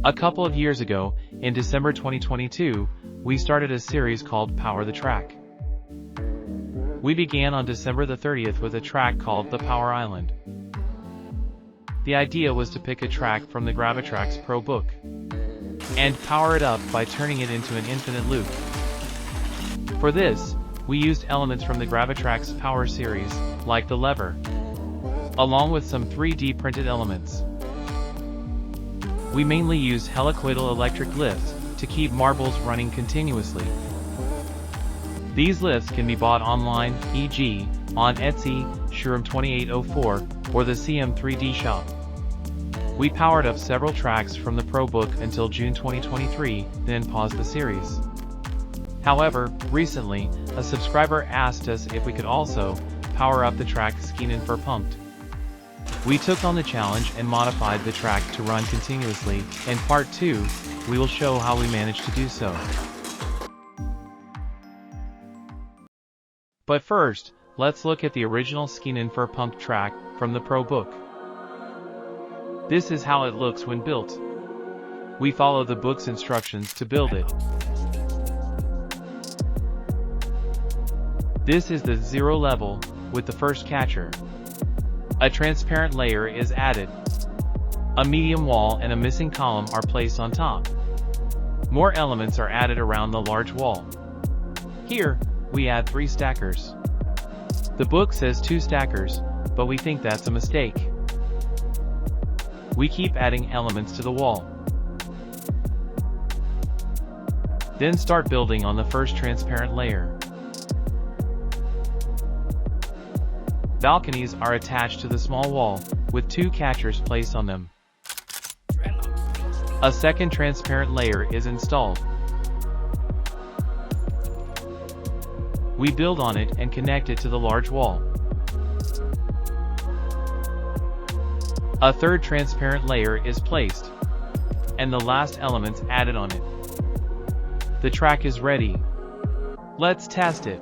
A couple of years ago, in December 2022, we started a series called Power the Track. We began on December the 30th with a track called The Power Island. The idea was to pick a track from the Gravitrax Pro book and power it up by turning it into an infinite loop. For this, we used elements from the Gravitrax Power series, like the lever, along with some 3D printed elements. We mainly used helicoidal electric lifts to keep marbles running continuously. These lifts can be bought online, e.g., on Etsy, Showroom 2804, or the CM3D shop. We powered up several tracks from the Pro book until June 2023, then paused the series. However, recently, a subscriber asked us if we could also power up the track Schienen for Punkte. We took on the challenge and modified the track to run continuously. In part 2, we will show how we managed to do so. But first, let's look at the original Schienen for Punkte track from the Pro book. This is how it looks when built. We follow the book's instructions to build it. This is the 0 level, with the first catcher. A transparent layer is added. A medium wall and a missing column are placed on top. More elements are added around the large wall. Here, we add 3 stackers. The book says 2 stackers, but we think that's a mistake. We keep adding elements to the wall. Then start building on the first transparent layer. Balconies are attached to the small wall, with 2 catchers placed on them. A second transparent layer is installed. We build on it and connect it to the large wall. A third transparent layer is placed, and the last elements added on it. The track is ready. Let's test it.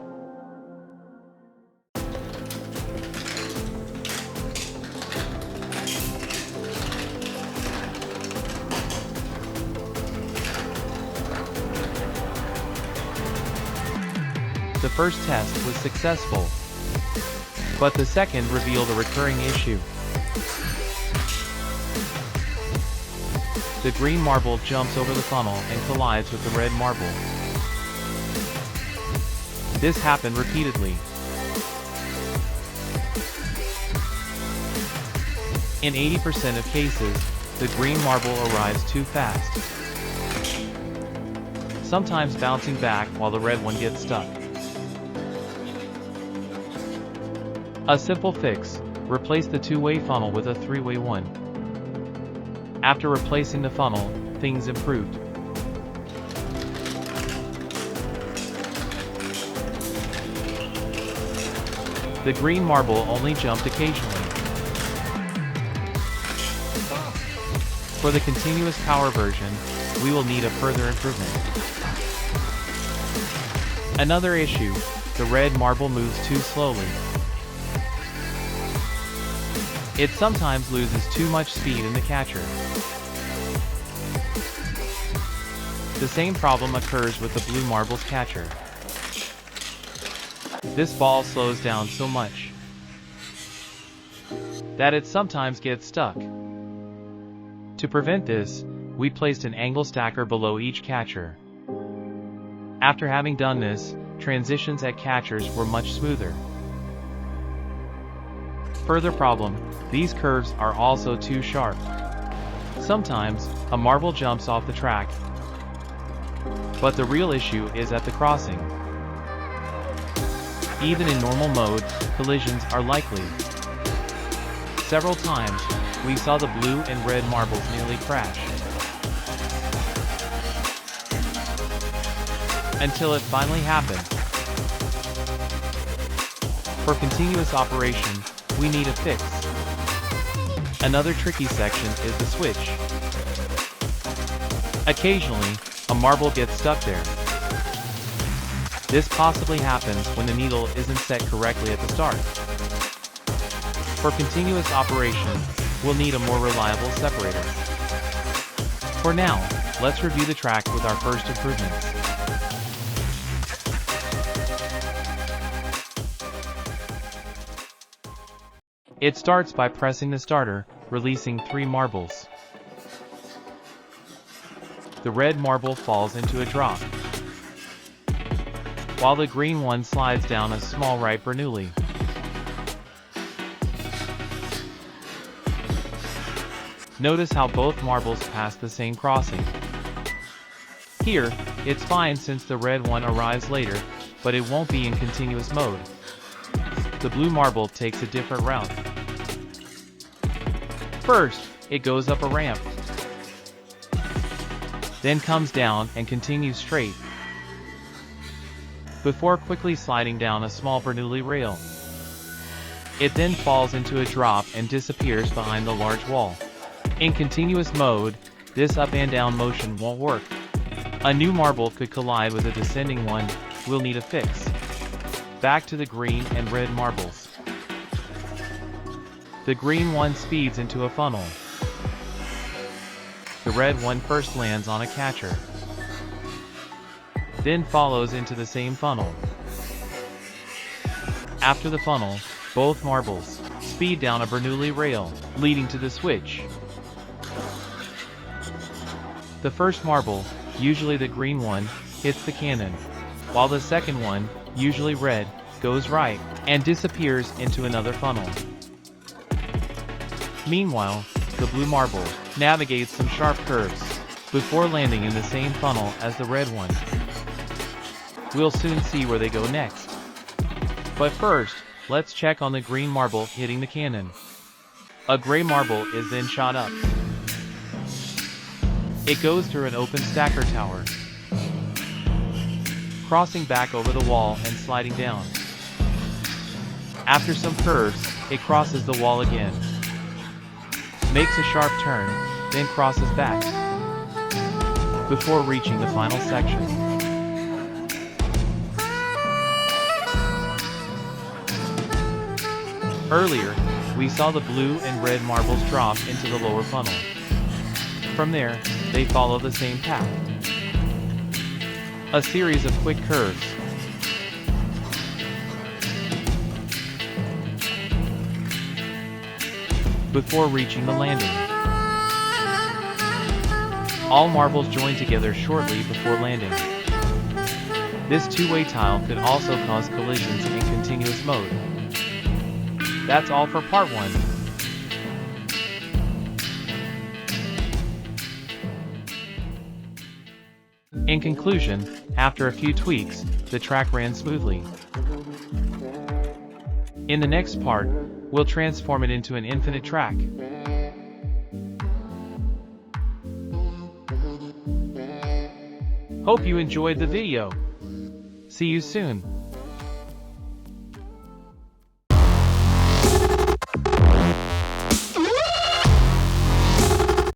The first test was successful, but the second revealed a recurring issue. The green marble jumps over the funnel and collides with the red marble. This happened repeatedly. In 80% of cases, the green marble arrives too fast, sometimes bouncing back while the red one gets stuck. A simple fix: replace the 2-way funnel with a 3-way one. After replacing the funnel, things improved. The green marble only jumped occasionally. For the continuous power version, we will need a further improvement. Another issue: the red marble moves too slowly. It sometimes loses too much speed in the catcher. The same problem occurs with the blue marble's catcher. This ball slows down so much that it sometimes gets stuck. To prevent this, we placed an angle stacker below each catcher. After having done this, transitions at catchers were much smoother. Further problem: these curves are also too sharp. Sometimes, a marble jumps off the track, but the real issue is at the crossing. Even in normal mode, collisions are likely. Several times, we saw the blue and red marbles nearly crash, until it finally happened. For continuous operation, we need a fix. Another tricky section is the switch. Occasionally, a marble gets stuck there. This possibly happens when the needle isn't set correctly at the start. For continuous operation, we'll need a more reliable separator. For now, let's review the track with our first improvements. It starts by pressing the starter, releasing 3 marbles. The red marble falls into a drop, while the green one slides down a small right Bernoulli. Notice how both marbles pass the same crossing. Here, it's fine since the red one arrives later, but it won't be in continuous mode. The blue marble takes a different route. First, it goes up a ramp, then comes down and continues straight, before quickly sliding down a small Bernoulli rail. It then falls into a drop and disappears behind the large wall. In continuous mode, this up and down motion won't work. A new marble could collide with a descending one. We'll need a fix. Back to the green and red marbles. The green one speeds into a funnel. The red one first lands on a catcher, then follows into the same funnel. After the funnel, both marbles speed down a Bernoulli rail, leading to the switch. The first marble, usually the green one, hits the cannon, while the second one, usually red, goes right, and disappears into another funnel. Meanwhile, the blue marble navigates some sharp curves, before landing in the same funnel as the red one. We'll soon see where they go next. But first, let's check on the green marble hitting the cannon. A gray marble is then shot up. It goes through an open stacker tower, crossing back over the wall and sliding down. After some curves, it crosses the wall again, makes a sharp turn, then crosses back, before reaching the final section. Earlier, we saw the blue and red marbles drop into the lower funnel. From there, they follow the same path. A series of quick curves. Before reaching the landing. All marbles join together shortly before landing. This two-way tile could also cause collisions in continuous mode. That's all for part 1. In conclusion, after a few tweaks, the track ran smoothly. In the next part, we'll transform it into an infinite track. Hope you enjoyed the video. See you soon.